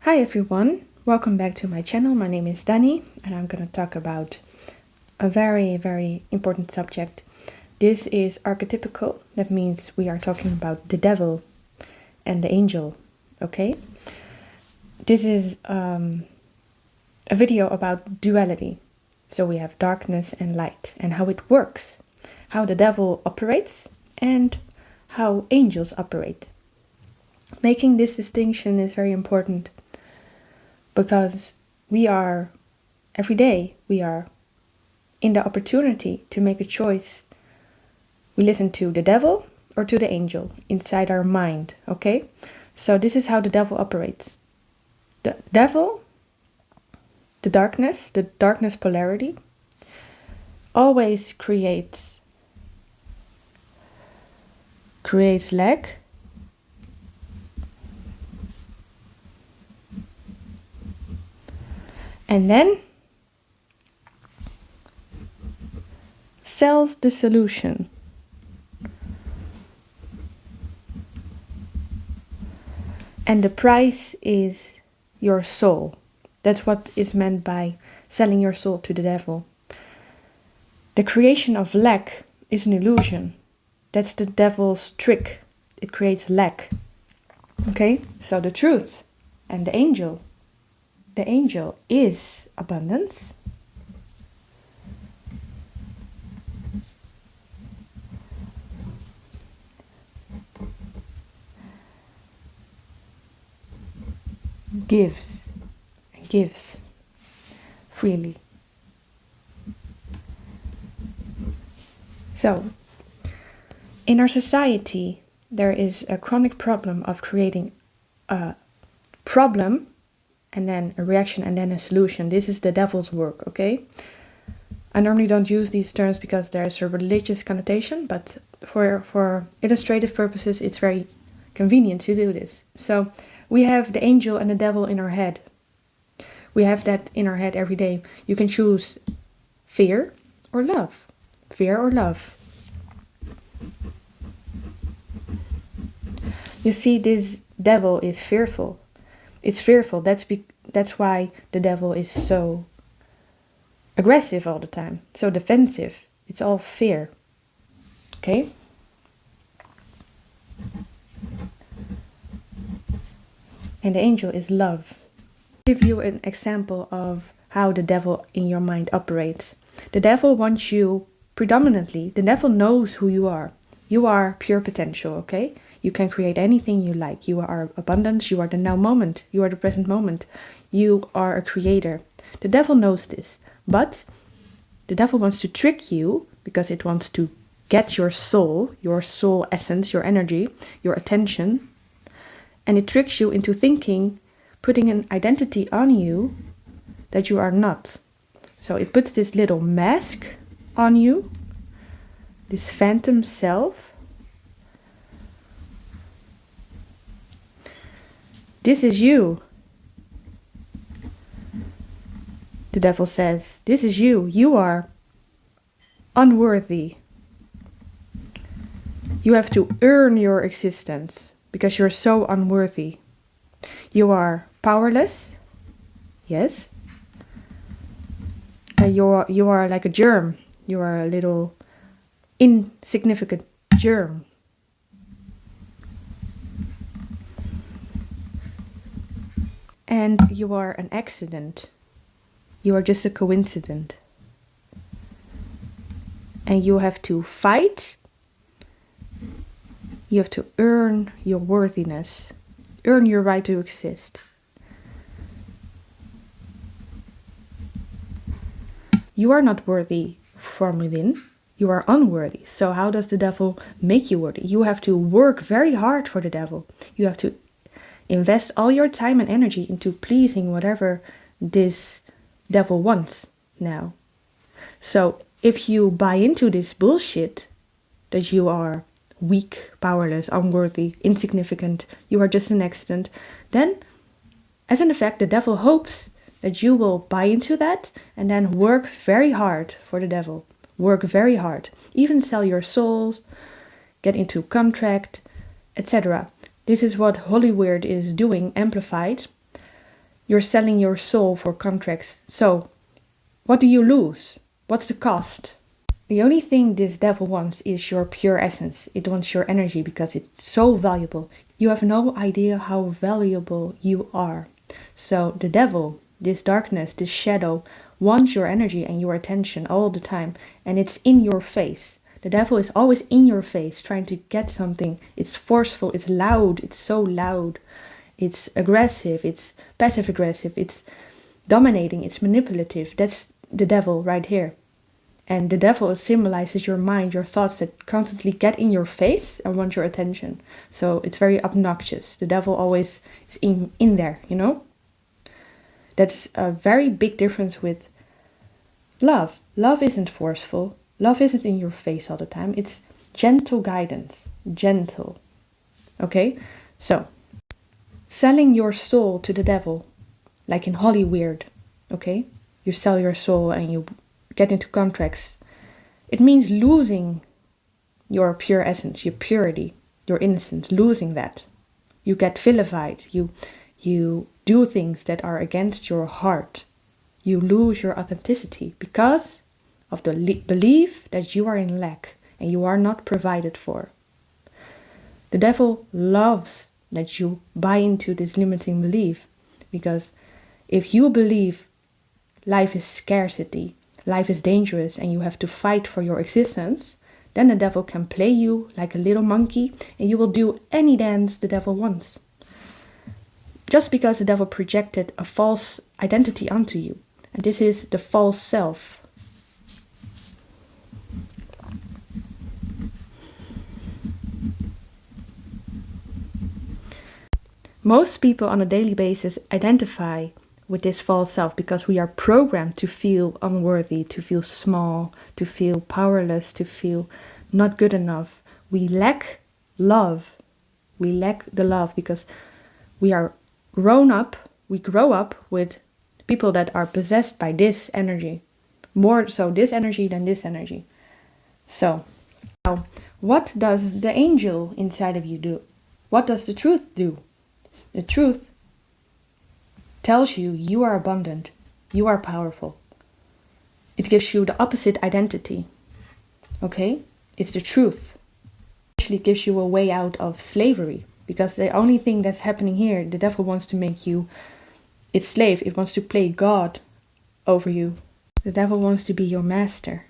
Hi everyone, welcome back to my channel. My name is Dani and I'm going to talk about a very important subject. This is archetypical, that means we are talking about the devil and the angel, okay? This is a video about duality. So we have darkness and light and how it works, how the devil operates and how angels operate. Making this distinction is very important because every day we are in the opportunity to make a choice. We listen to the devil or to the angel inside our mind, okay? So this is how the devil operates. The devil, the darkness polarity, always creates lack, and then sells the solution. And the price is your soul. That's what is meant by selling your soul to the devil. The creation of lack is an illusion. That's the devil's trick. It creates lack. Okay, so the truth and the angel. The angel is abundance. Gives and gives freely. So, in our society, there is a chronic problem of creating a problem and then a reaction and then a solution. This is the devil's work, okay? I normally don't use these terms because there's a religious connotation, but for illustrative purposes, it's very convenient to do this. So we have the angel and the devil in our head. We have that in our head every day. You can choose fear or love. Fear or love. You see, this devil is fearful. It's fearful. That's why the devil is so aggressive all the time, so defensive. It's all fear. Okay? And the angel is love. I'll give you an example of how the devil in your mind operates. The devil wants you predominantly. The devil knows who you are. You are pure potential, okay? You can create anything you like. You are abundance. You are the now moment. You are the present moment. You are a creator. The devil knows this. But the devil wants to trick you because it wants to get your soul essence, your energy, your attention. And it tricks you into thinking, putting an identity on you that you are not. So it puts this little mask on you, this phantom self. This is you. The devil says, this is you. You are unworthy. You have to earn your existence because you're so unworthy. You are powerless. Yes. You are like a germ. You are a little insignificant germ. And you are an accident. You are just a coincidence. And you have to fight. You have to earn your worthiness. Earn your right to exist. You are not worthy from within. You are unworthy. So how does the devil make you worthy? You have to work very hard for the devil. You have to invest all your time and energy into pleasing whatever this devil wants now. So if you buy into this bullshit that you are weak, powerless, unworthy, insignificant, you are just an accident, then as an effect the devil hopes that you will buy into that and then work very hard for the devil. Work very hard. Even sell your souls, get into contract, etc. This is what Hollywood is doing, amplified. You're selling your soul for contracts. So, what do you lose? What's the cost? The only thing this devil wants is your pure essence. It wants your energy because it's so valuable. You have no idea how valuable you are. So the devil, this darkness, this shadow, wants your energy and your attention all the time. And it's in your face. The devil is always in your face trying to get something. It's forceful, it's loud, it's so loud. It's aggressive, it's passive aggressive, it's dominating, it's manipulative. That's the devil right here. And the devil symbolizes your mind, your thoughts that constantly get in your face and want your attention. So it's very obnoxious. The devil always is in there, you know? That's a very big difference with love. Love isn't forceful. Love isn't in your face all the time. It's gentle guidance. Gentle. Okay? So, selling your soul to the devil, like in Hollywood, okay? You sell your soul and you get into contracts. It means losing your pure essence, your purity, your innocence, losing that. You get vilified. You do things that are against your heart. You lose your authenticity because of the belief that you are in lack and you are not provided for. The devil loves that you buy into this limiting belief, because if you believe life is scarcity, life is dangerous and you have to fight for your existence, then the devil can play you like a little monkey and you will do any dance the devil wants. Just because the devil projected a false identity onto you. And this is the false self. Most people on a daily basis identify with this false self because we are programmed to feel unworthy, to feel small, to feel powerless, to feel not good enough. We lack love. We lack the love because we are we grow up with people that are possessed by this energy. More so this energy than this energy. So, now, what does the angel inside of you do? What does the truth do? The truth tells you you are abundant, you are powerful. It gives you the opposite identity. Okay? It's the truth. It actually gives you a way out of slavery. Because the only thing that's happening here, the devil wants to make you its slave. It wants to play God over you. The devil wants to be your master.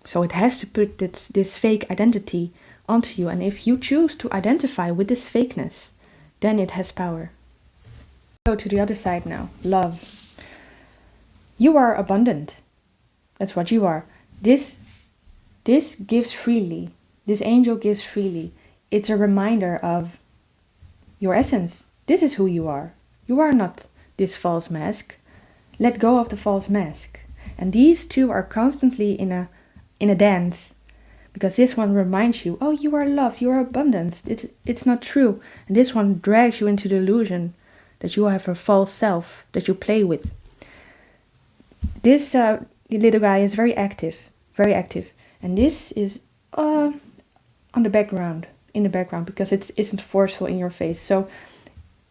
So it has to put this fake identity onto you. And if you choose to identify with this fakeness, then it has power. Go to the other side now. Love. You are abundant. That's what you are. This gives freely. This angel gives freely. It's a reminder of your essence. This is who you are. You are not this false mask. Let go of the false mask. And these two are constantly in a dance. Because this one reminds you, oh, you are loved, you are abundance. It's not true. And this one drags you into the illusion that you have a false self that you play with. This little guy is very active. And this is on the background, in the background, because it isn't forceful in your face. So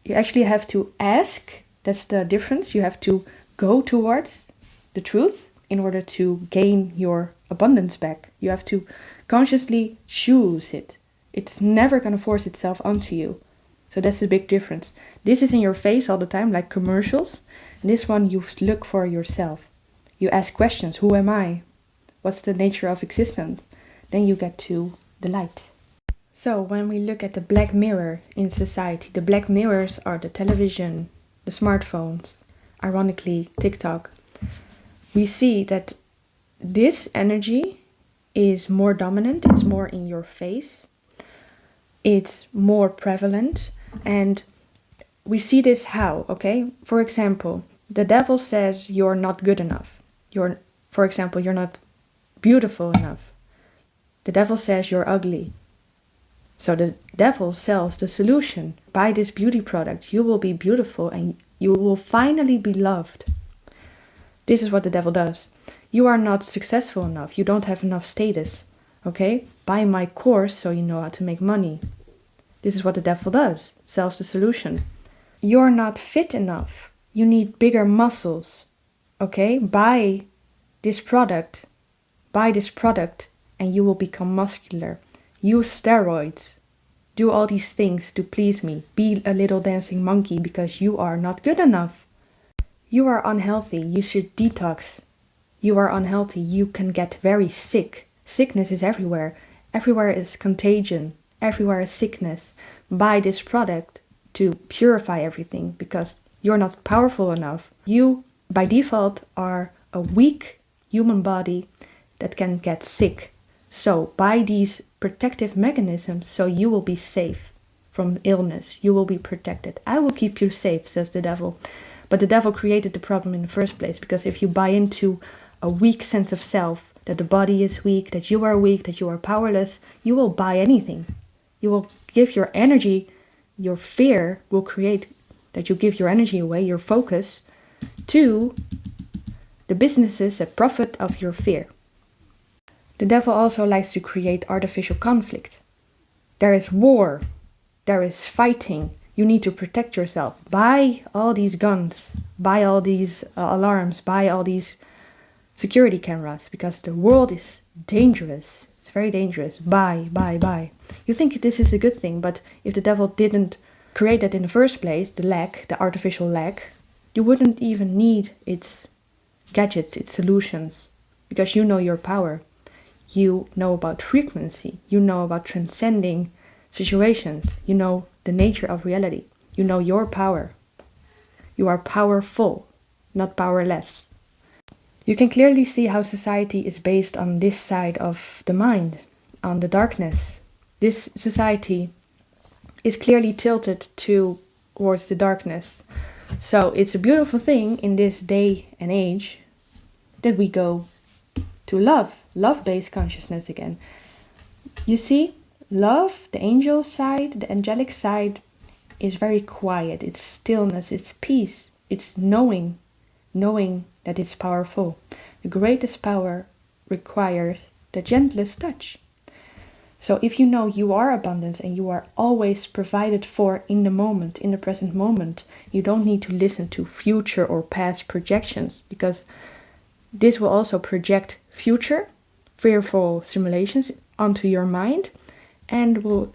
you actually have to ask. That's the difference. You have to go towards the truth in order to gain your abundance back. You have to consciously choose it. It's never going to force itself onto you. So that's the big difference. This is in your face all the time, like commercials. And this one you look for yourself. You ask questions. Who am I? What's the nature of existence? Then you get to the light. So when we look at the black mirror in society, the black mirrors are the television, the smartphones, ironically TikTok. We see that this energy is more dominant, it's more in your face, it's more prevalent, and we see this how, okay? For example, the devil says you're not good enough. For example, you're not beautiful enough. The devil says you're ugly. So the devil sells the solution. Buy this beauty product, you will be beautiful and you will finally be loved. This is what the devil does. You are not successful enough. You don't have enough status. Okay? Buy my course so you know how to make money. This is what the devil does. Sells the solution. You're not fit enough. you need bigger muscles. Okay, buy this product, and you will become muscular. Use steroids. Do all these things to please me. Be a little dancing monkey because you are not good enough. You are unhealthy. You should detox. You are unhealthy. You can get very sick. Sickness is everywhere. Everywhere is contagion. Everywhere is sickness. Buy this product to purify everything because you're not powerful enough. You, by default, are a weak human body that can get sick. So buy these protective mechanisms so you will be safe from illness. You will be protected. I will keep you safe, says the devil. But the devil created the problem in the first place, because if you buy into a weak sense of self, that the body is weak, that you are powerless, you will buy anything. You will give your energy, your fear will create that you give your energy away, your focus, to the businesses that profit of your fear. The devil also likes to create artificial conflict. There is war, there is fighting, you need to protect yourself. Buy all these guns, buy all these alarms, buy all these security cameras, because the world is dangerous. It's very dangerous. Buy. You think this is a good thing, but if the devil didn't create that in the first place, the artificial lack, you wouldn't even need its gadgets, its solutions, because you know your power. You know about frequency. You know about transcending situations. You know the nature of reality. You know your power. You are powerful, not powerless. You can clearly see how society is based on this side of the mind, on the darkness. This society is clearly tilted towards the darkness. So it's a beautiful thing in this day and age that we go to love-based consciousness again. You see, love, the angel side, the angelic side, is very quiet. It's stillness, it's peace, it's knowing that it's powerful. The greatest power requires the gentlest touch. So if you know you are abundance and you are always provided for in the moment, in the present moment, you don't need to listen to future or past projections, because this will also project future fearful simulations onto your mind and will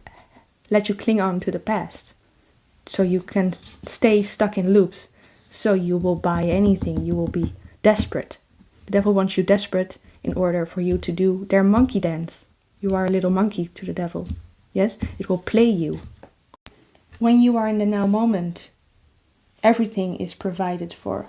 let you cling on to the past. So you can stay stuck in loops. So you will buy anything. You will be desperate. The devil wants you desperate in order for you to do their monkey dance. You are a little monkey to the devil. Yes, it will play you. When you are in the now moment, everything is provided for.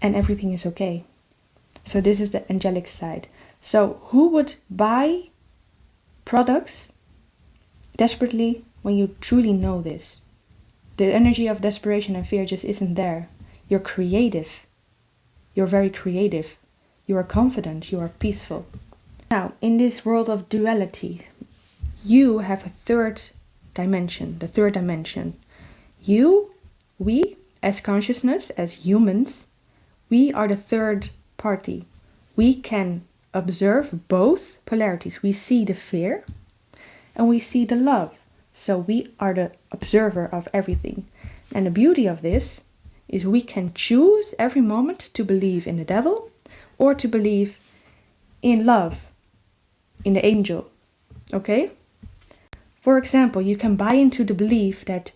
And everything is okay. So this is the angelic side. So who would buy products desperately when you truly know this? The energy of desperation and fear just isn't there. You're creative. You're very creative. You are confident. You are peaceful. Now, in this world of duality, you have a third dimension. The third dimension. We, as consciousness, as humans, we are the third party. We can observe both polarities. We see the fear and we see the love. So we are the observer of everything. And the beauty of this is we can choose every moment to believe in the devil or to believe in love, in the angel. Okay? For example, you can buy into the belief that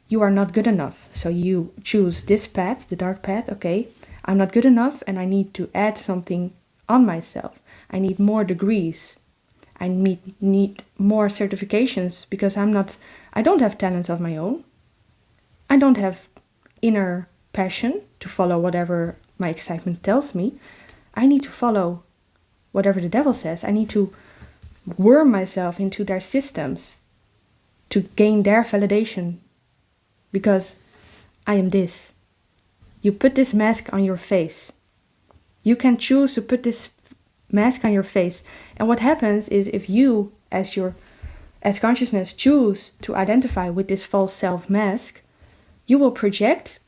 you are not good enough. So you choose this path, the dark path. Okay, I'm not good enough and I need to add something on myself. I need more degrees. I need more certifications because I don't have talents of my own. I don't have inner passion to follow whatever my excitement tells me. I need to follow whatever the devil says. I need to worm myself into their systems to gain their validation because I am this. You put this mask on your face. You can choose to put this mask on your face. And what happens is if you, as your as consciousness choose to identify with this false self mask, you will project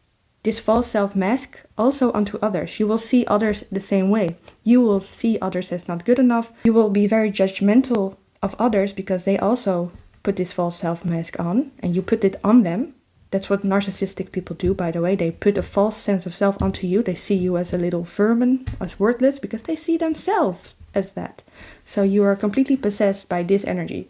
this false self mask also onto others. You will see others the same way. You will see others as not good enough. You will be very judgmental of others because they also put this false self mask on, and you put it on them. That's what narcissistic people do, by the way. They put a false sense of self onto you. They see you as a little vermin, as worthless, because they see themselves as that. So you are completely possessed by this energy.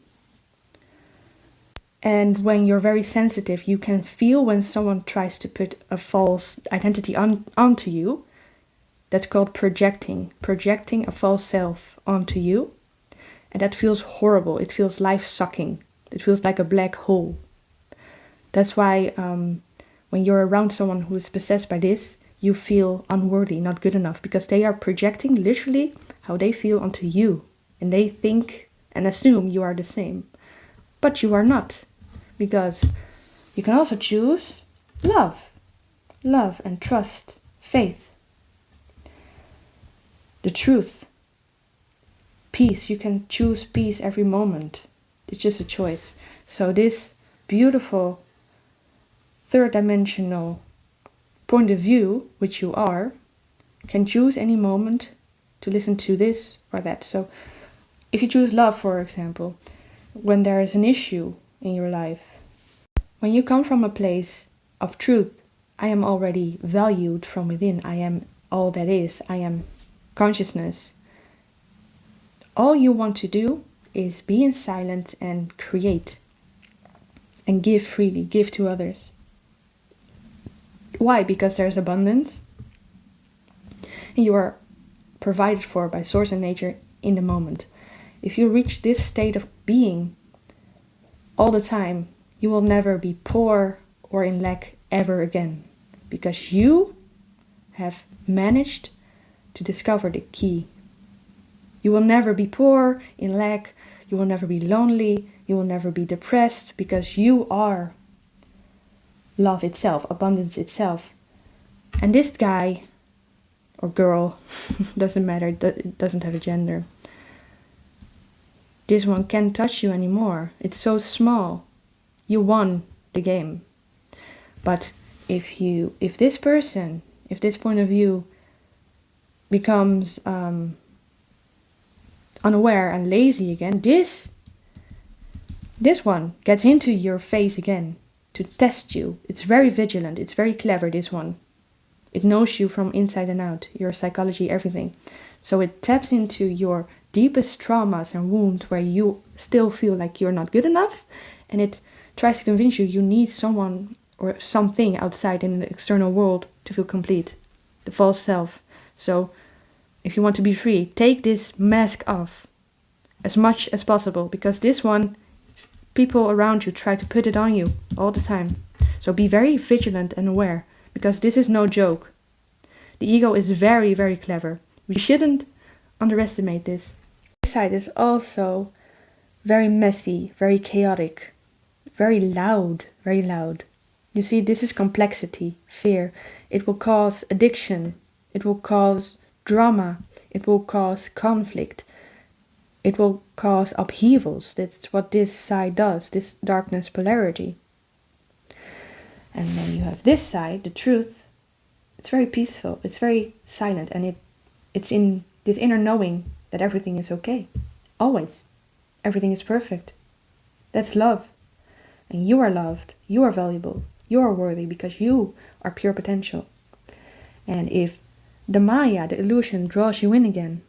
And when you're very sensitive, you can feel when someone tries to put a false identity onto you. That's called projecting. Projecting a false self onto you. And that feels horrible. It feels life-sucking. It feels like a black hole. That's why when you're around someone who is possessed by this, you feel unworthy, not good enough, because they are projecting literally how they feel onto you. And they think and assume you are the same. But you are not, because you can also choose love. Love and trust, faith, the truth, peace. You can choose peace every moment. It's just a choice. So this beautiful third dimensional point of view, which you are, can choose any moment to listen to this or that. So if you choose love, for example, when there is an issue in your life, when you come from a place of truth, I am already valued from within. I am all that is. I am consciousness. All you want to do is be in silence and create and give freely, give to others. Why? Because there's abundance. You are provided for by source and nature in the moment. If you reach this state of being all the time, you will never be poor or in lack ever again, because you have managed to discover the key. You will never be poor, in lack, you will never be lonely, you will never be depressed, because you are love itself, abundance itself. And this guy or girl, doesn't matter, it doesn't have a gender. This one can't touch you anymore. It's so small. You won the game. But if this person, if this point of view becomes unaware and lazy again, this one gets into your face again to test you. It's very vigilant. It's very clever, this one. It knows you from inside and out, your psychology, everything. So it taps into your deepest traumas and wounds where you still feel like you're not good enough, and it tries to convince you you need someone or something outside in the external world to feel complete, the false self. So if you want to be free, take this mask off as much as possible, because this one, people around you try to put it on you all the time. So be very vigilant and aware, because this is no joke. The ego is very, very clever. We shouldn't underestimate this. This side is also very messy, very chaotic, very loud, very loud. You see, this is complexity, fear. It will cause addiction. It will cause drama. It will cause conflict. It will cause upheavals. That's what this side does, this darkness polarity. And then you have this side, the truth. It's very peaceful. It's very silent. And it's in this inner knowing that everything is okay. Always. Everything is perfect. That's love. And you are loved. You are valuable. You are worthy because you are pure potential. And if the Maya, the illusion, draws you in again,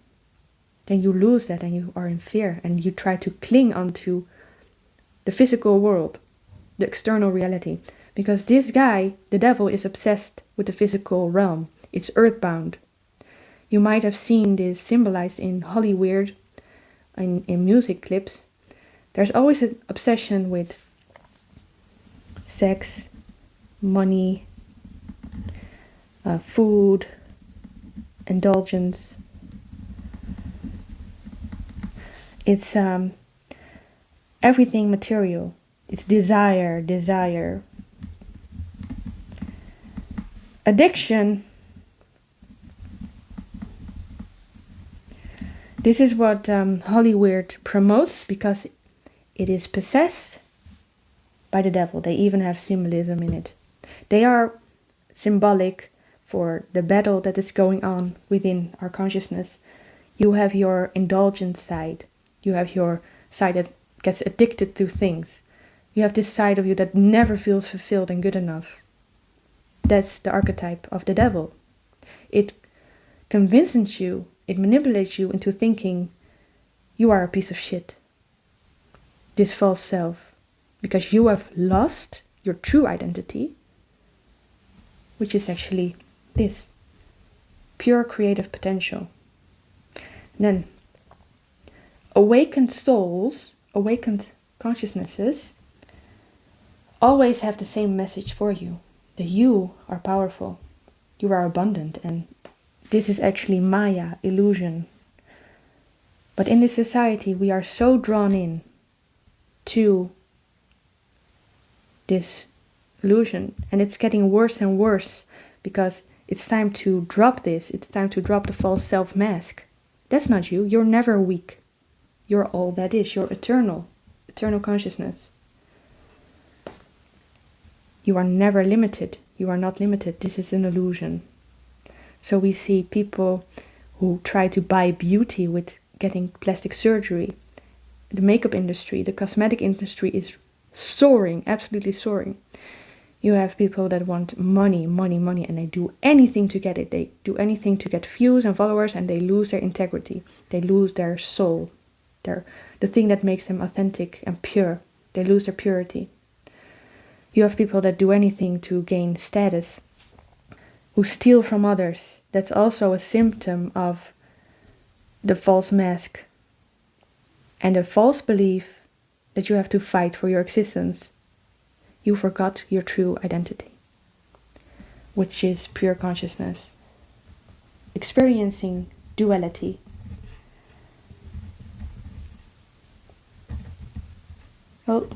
then you lose that and you are in fear. And you try to cling onto the physical world, the external reality. Because this guy, the devil, is obsessed with the physical realm. It's earthbound. You might have seen this symbolized in Hollywood, in music clips. There's always an obsession with sex, money, food, indulgence. It's everything material. It's desire. Addiction. This is what Hollywood promotes, because it is possessed by the devil. They even have symbolism in it. They are symbolic for the battle that is going on within our consciousness. You have your indulgent side. You have your side that gets addicted to things. You have this side of you that never feels fulfilled and good enough. That's the archetype of the devil. It convinces you, it manipulates you into thinking you are a piece of shit. This false self. Because you have lost your true identity, which is actually this. Pure creative potential. Then, awakened souls, awakened consciousnesses, always have the same message for you. That you are powerful. You are abundant. And this is actually Maya, illusion. But in this society, we are so drawn in to this illusion. And it's getting worse and worse. Because it's time to drop this. It's time to drop the false self mask. That's not you. You're never weak. You're all that is. You're eternal. Eternal consciousness. You are never limited. You are not limited. This is an illusion. So we see people who try to buy beauty with getting plastic surgery. The makeup industry, the cosmetic industry is soaring, absolutely soaring. You have people that want money, money, money, and they do anything to get it. They do anything to get views and followers, and they lose their integrity. They lose their soul, the thing that makes them authentic and pure. They lose their purity. You have people that do anything to gain status, who steal from others. That's also a symptom of the false mask and a false belief that you have to fight for your existence. You forgot your true identity, which is pure consciousness, experiencing duality. Oh.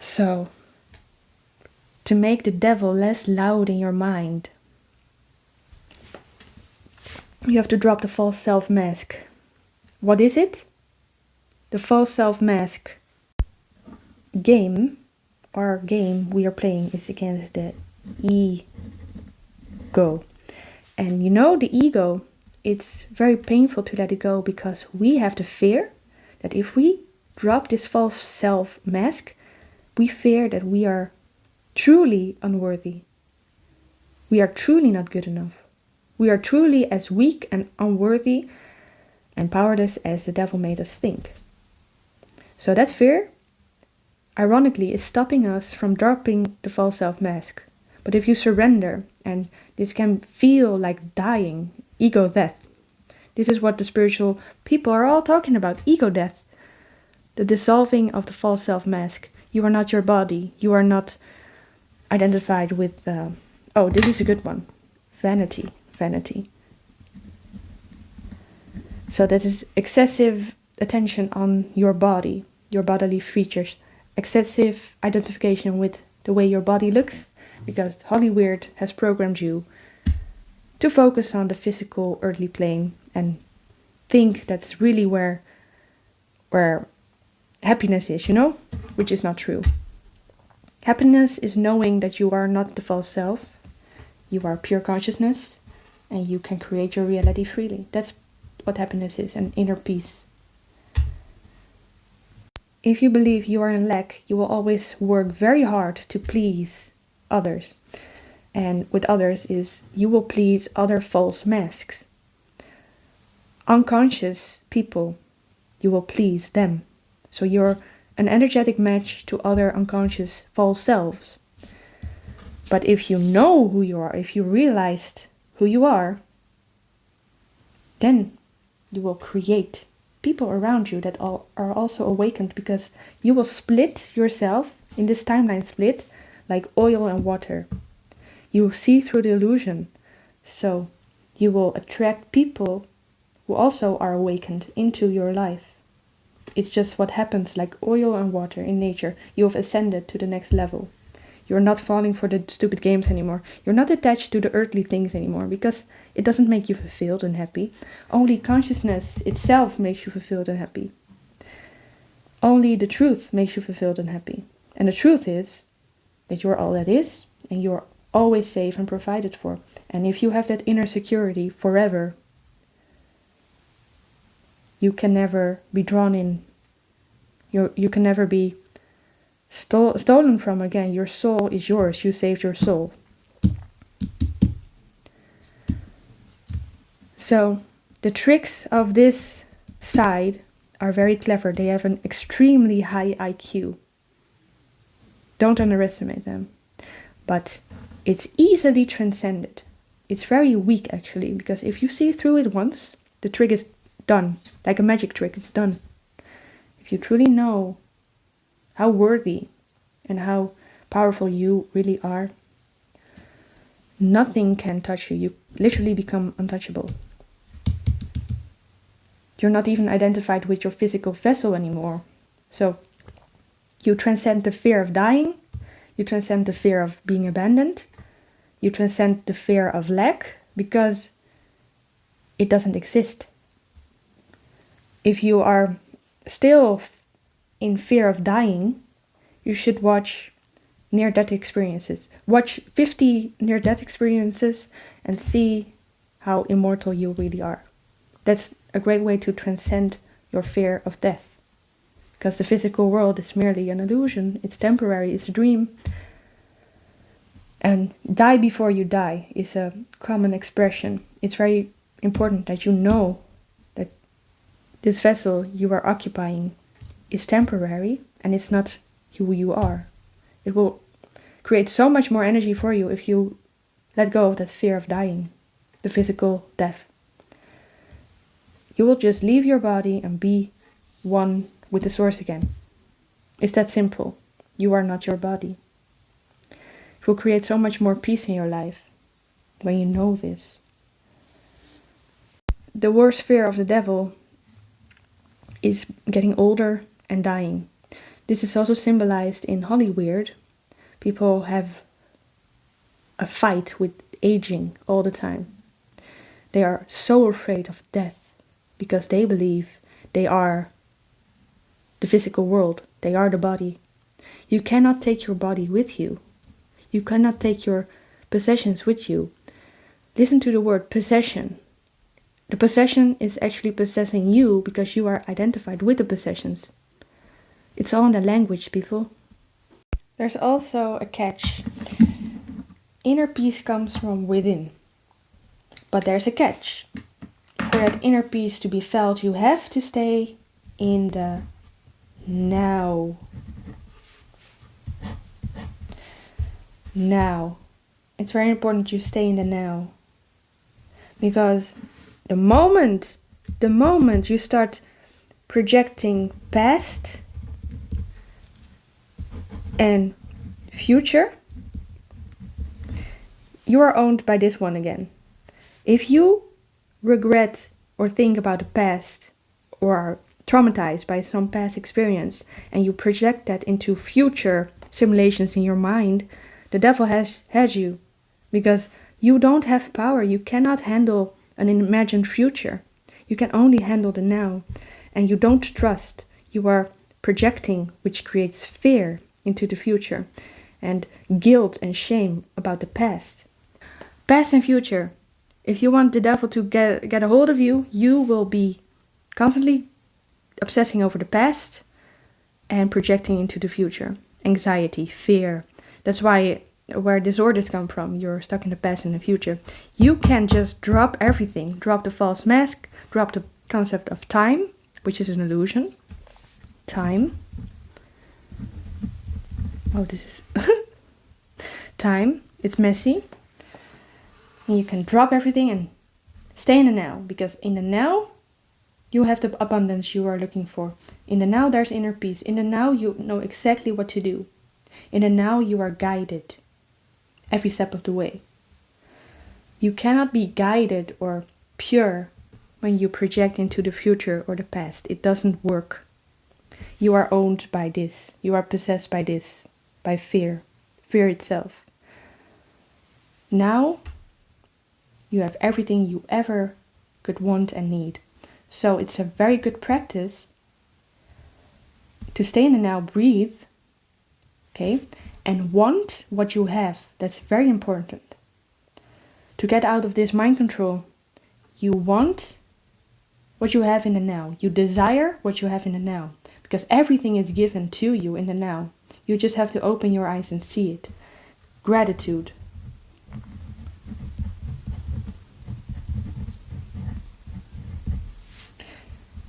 So, to make the devil less loud in your mind, you have to drop the false self mask. What is it? The false self mask game, our game we are playing, is against the ego. And you know, the ego, it's very painful to let it go because we have the fear that if we drop this false self mask, we fear that we are truly unworthy. We are truly not good enough. We are truly as weak and unworthy and powerless as the devil made us think. So that fear, ironically, is stopping us from dropping the false self mask. But if you surrender, and this can feel like dying, ego death. This is what the spiritual people are all talking about, ego death. The dissolving of the false self mask. You are not your body. You are not identified with, this is a good one. Vanity. So that is excessive attention on your body, your bodily features, excessive identification with the way your body looks, because Hollywood has programmed you to focus on the physical earthly plane and think that's really where happiness is, you know, which is not true. Happiness is knowing that you are not the false self, you are pure consciousness, and you can create your reality freely. That's what happiness is, an inner peace. If you believe you are in lack, you will always work very hard to please others. And with others is you will please other false masks. Unconscious people, you will please them. So you're an energetic match to other unconscious false selves. But if you know who you are, if you realized who you are, then you will create people around you that are also awakened, because you will split yourself in this timeline split like oil and water. You will see through the illusion. So you will attract people who also are awakened into your life. It's just what happens like oil and water in nature. You have ascended to the next level. You're not falling for the stupid games anymore. You're not attached to the earthly things anymore because it doesn't make you fulfilled and happy. Only consciousness itself makes you fulfilled and happy. Only the truth makes you fulfilled and happy. And the truth is that you're all that is, and you're always safe and provided for. And if you have that inner security forever, you can never be drawn in. You can never be stolen from again. Your soul is yours. You saved your soul. So the tricks of this side are very clever. They have an extremely high IQ. Don't underestimate them. But it's easily transcended. It's very weak actually, because if you see through it once, the trick is done. Like a magic trick, it's done. If you truly know how worthy and how powerful you really are, nothing can touch you. You literally become untouchable. You're not even identified with your physical vessel anymore. So you transcend the fear of dying. You transcend the fear of being abandoned. You transcend the fear of lack because it doesn't exist. If you are still in fear of dying, you should watch near-death experiences. Watch 50 near-death experiences and see how immortal you really are. That's a great way to transcend your fear of death. Because the physical world is merely an illusion. It's temporary, it's a dream. And die before you die is a common expression. It's very important that you know that this vessel you are occupying is temporary and it's not who you are. It will create so much more energy for you if you let go of that fear of dying, the physical death. You will just leave your body and be one with the source again. It's that simple. You are not your body. It will create so much more peace in your life when you know this. The worst fear of the devil is getting older and dying. This is also symbolized in Hollywood. People have a fight with aging all the time. They are so afraid of death because they believe they are the physical world. They are the body. You cannot take your body with you. You cannot take your possessions with you. Listen to the word possession. The possession is actually possessing you because you are identified with the possessions. It's all in the language, people. There's also a catch. Inner peace comes from within. But there's a catch. For that inner peace to be felt, you have to stay in the now. Now. It's very important you stay in the now. Because the moment you start projecting past and future, you are owned by this one again. If you regret or think about the past or are traumatized by some past experience and you project that into future simulations in your mind, the devil has you because you don't have power. You cannot handle an imagined future. You can only handle the now, and you don't trust. You are projecting, which creates fear into the future and guilt and shame about the past. Past and future. If you want the devil to get a hold of you, you will be constantly obsessing over the past and projecting into the future. Anxiety, fear. That's where disorders come from. You're stuck in the past and the future. You can just drop everything. Drop the false mask. Drop the concept of time, which is an illusion. Time. Oh, this is time. It's messy. And you can drop everything and stay in the now. Because in the now, you have the abundance you are looking for. In the now, there's inner peace. In the now, you know exactly what to do. In the now, you are guided every step of the way. You cannot be guided or pure when you project into the future or the past. It doesn't work. You are owned by this. You are possessed by this, by fear. fear itself. Now you have everything you ever could want and need. So it's a very good practice to stay in the now, breathe, okay, and want what you have. That's very important. To get out of this mind control, you want what you have in the now. You desire what you have in the now. Because everything is given to you in the now. You just have to open your eyes and see it. Gratitude.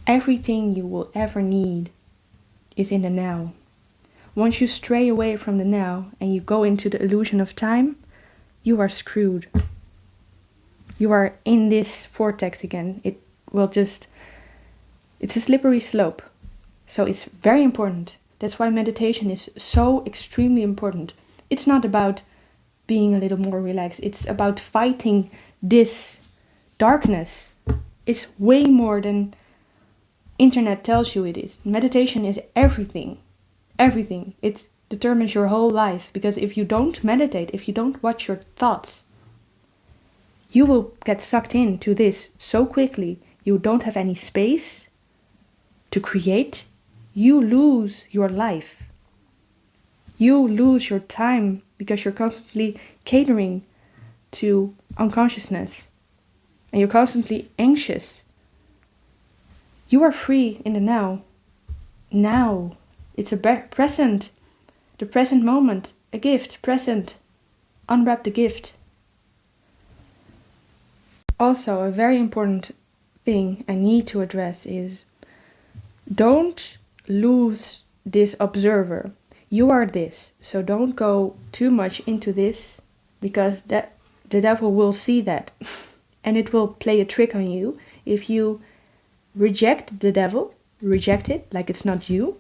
Everything you will ever need is in the now. Once you stray away from the now and you go into the illusion of time, you are screwed. You are in this vortex again. It's a slippery slope. So it's very important. That's why meditation is so extremely important. It's not about being a little more relaxed. It's about fighting this darkness. It's way more than internet tells you it is. Meditation is everything. Everything. It determines your whole life. Because if you don't meditate, if you don't watch your thoughts, you will get sucked into this so quickly. You don't have any space to create. You lose your life. You lose your time because you're constantly catering to unconsciousness. And you're constantly anxious. You are free in the now. Now. It's a present. The present moment. A gift. Present. Unwrap the gift. Also, a very important thing I need to address is don't lose this observer. You are this. So don't go too much into this because the devil will see that. And it will play a trick on you. If you reject the devil, reject it like it's not you,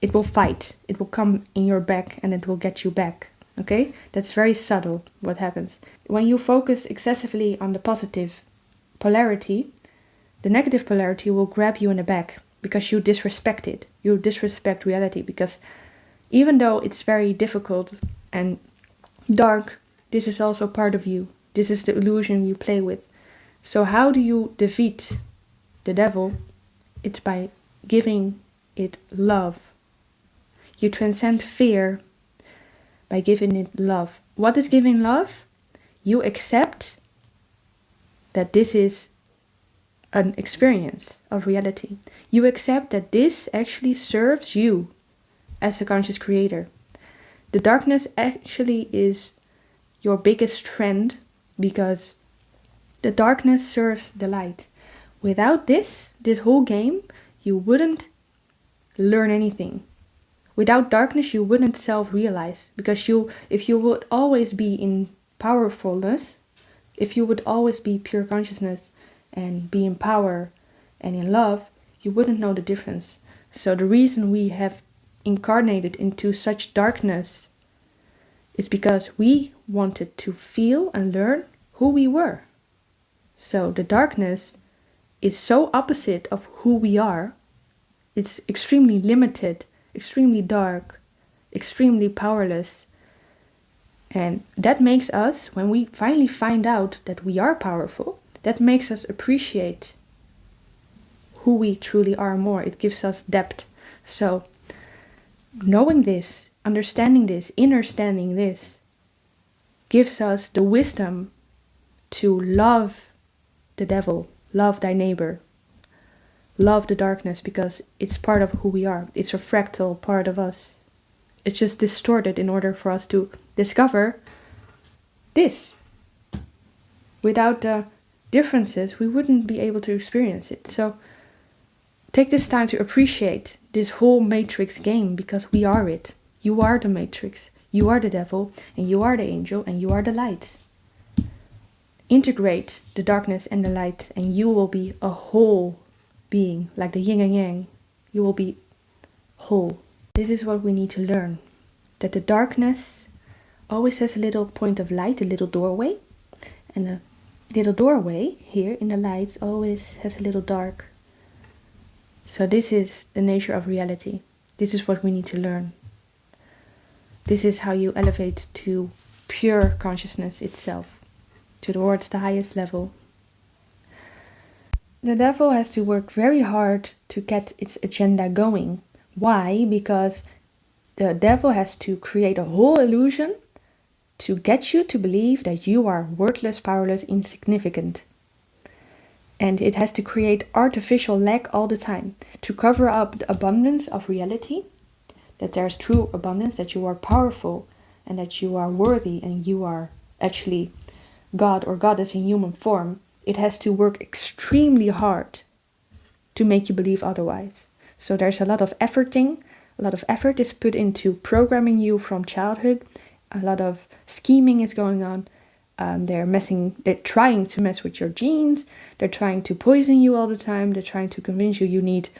it will fight. It will come in your back and it will get you back. Okay? That's very subtle what happens. When you focus excessively on the positive polarity, the negative polarity will grab you in the back because you disrespect it. You disrespect reality because even though it's very difficult and dark, this is also part of you. This is the illusion you play with. So how do you defeat the devil? It's by giving it love. You transcend fear by giving it love. What is giving love? You accept that this is an experience of reality. You accept that this actually serves you as a conscious creator. The darkness actually is your biggest friend because the darkness serves the light. Without this whole game, you wouldn't learn anything. Without darkness, you wouldn't self-realize. Because if you would always be in powerfulness, if you would always be pure consciousness and be in power and in love, you wouldn't know the difference. So the reason we have incarnated into such darkness is because we wanted to feel and learn who we were. So the darkness is so opposite of who we are. It's extremely limited, extremely dark, extremely powerless. And that makes us, when we finally find out that we are powerful, that makes us appreciate who we truly are more. It gives us depth. So knowing this, understanding this, understanding this, gives us the wisdom to love the devil, love thy neighbor, love the darkness, because it's part of who we are. It's a fractal part of us. It's just distorted in order for us to discover this. Without the differences, we wouldn't be able to experience it. So take this time to appreciate this whole matrix game, because we are it. You are the matrix. You are the devil, and you are the angel, and you are the light. Integrate the darkness and the light, and you will be a whole being, like the yin and yang. You will be whole. This is what we need to learn. That the darkness always has a little point of light, a little doorway. And the little doorway here in the light always has a little dark. So this is the nature of reality. This is what we need to learn. This is how you elevate to pure consciousness itself, towards the highest level. The devil has to work very hard to get its agenda going. Why? Because the devil has to create a whole illusion to get you to believe that you are worthless, powerless, insignificant. And it has to create artificial lack all the time to cover up the abundance of reality, that there's true abundance, that you are powerful and that you are worthy and you are actually God or goddess in human form. It has to work extremely hard to make you believe otherwise. So there's a lot of efforting, a lot of effort is put into programming you from childhood, a lot of scheming is going on. They're trying to mess with your genes, they're trying to poison you all the time, they're trying to convince you need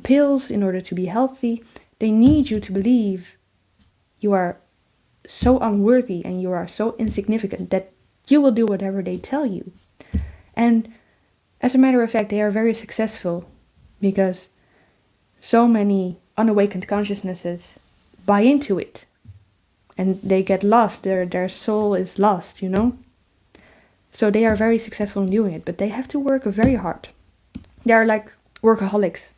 pills in order to be healthy. They need you to believe you are so unworthy and you are so insignificant that you will do whatever they tell you. And as a matter of fact, they are very successful because so many unawakened consciousnesses buy into it and they get lost. Their soul is lost, you know? So they are very successful in doing it, but they have to work very hard. They are like workaholics.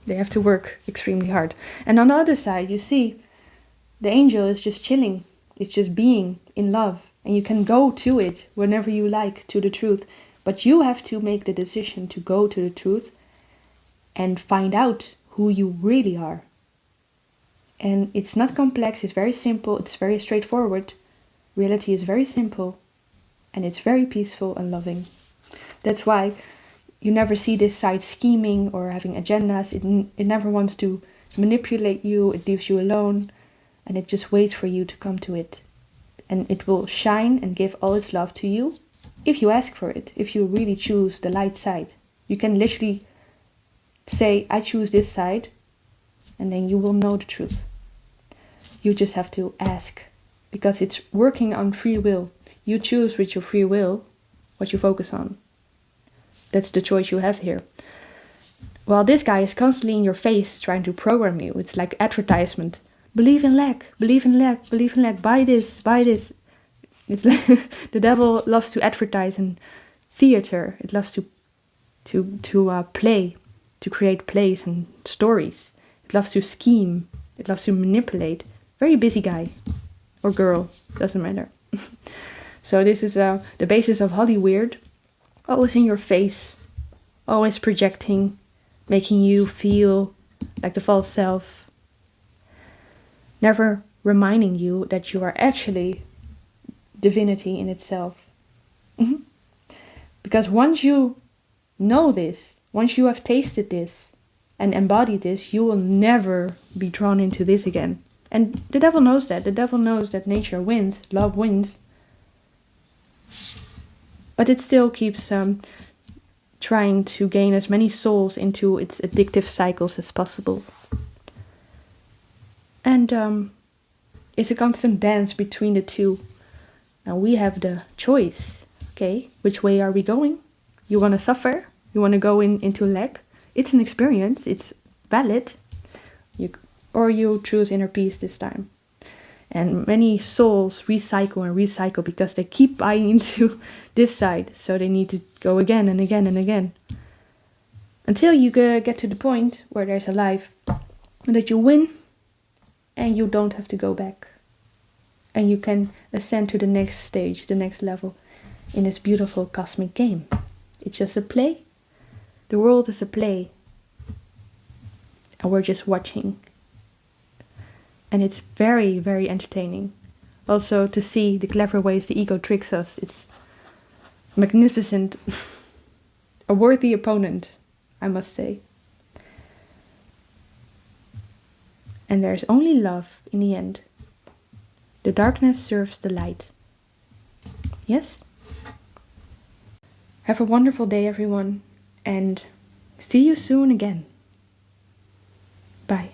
They have to work extremely hard. And on the other side, you see, the angel is just chilling. It's just being in love. And you can go to it whenever you like, to the truth. But you have to make the decision to go to the truth and find out who you really are. And it's not complex, it's very simple, it's very straightforward. Reality is very simple and it's very peaceful and loving. That's why you never see this side scheming or having agendas. It never wants to manipulate you, it leaves you alone and it just waits for you to come to it. And it will shine and give all its love to you if you ask for it, if you really choose the light side. You can literally say, I choose this side, and then you will know the truth. You just have to ask, because it's working on free will. You choose with your free will what you focus on. That's the choice you have here. Well, this guy is constantly in your face trying to program you. It's like advertisement. Believe in lack, believe in lack, believe in lack, buy this, buy this. It's like the devil loves to advertise in theater. It loves to play, to create plays and stories. It loves to scheme. It loves to manipulate. Very busy guy or girl, doesn't matter. So this is the basis of Hollyweird. Always in your face, always projecting, making you feel like the false self. Never reminding you that you are actually divinity in itself. Because once you know this, once you have tasted this and embodied this, you will never be drawn into this again. And the devil knows that. The devil knows that nature wins, love wins. But it still keeps trying to gain as many souls into its addictive cycles as possible. And it's a constant dance between the two. And we have the choice. Okay, which way are we going? You want to suffer? You want to go into lack? It's an experience. It's valid. Or you choose inner peace this time. And many souls recycle and recycle because they keep buying into this side. So they need to go again and again and again. Until you get to the point where there's a life that you win and you don't have to go back. And you can ascend to the next stage, the next level in this beautiful cosmic game. It's just a play. The world is a play. And we're just watching. And it's very, very entertaining. Also to see the clever ways the ego tricks us. It's magnificent. A worthy opponent, I must say. And there's only love in the end. The darkness serves the light. Yes? Have a wonderful day, everyone. And see you soon again. Bye.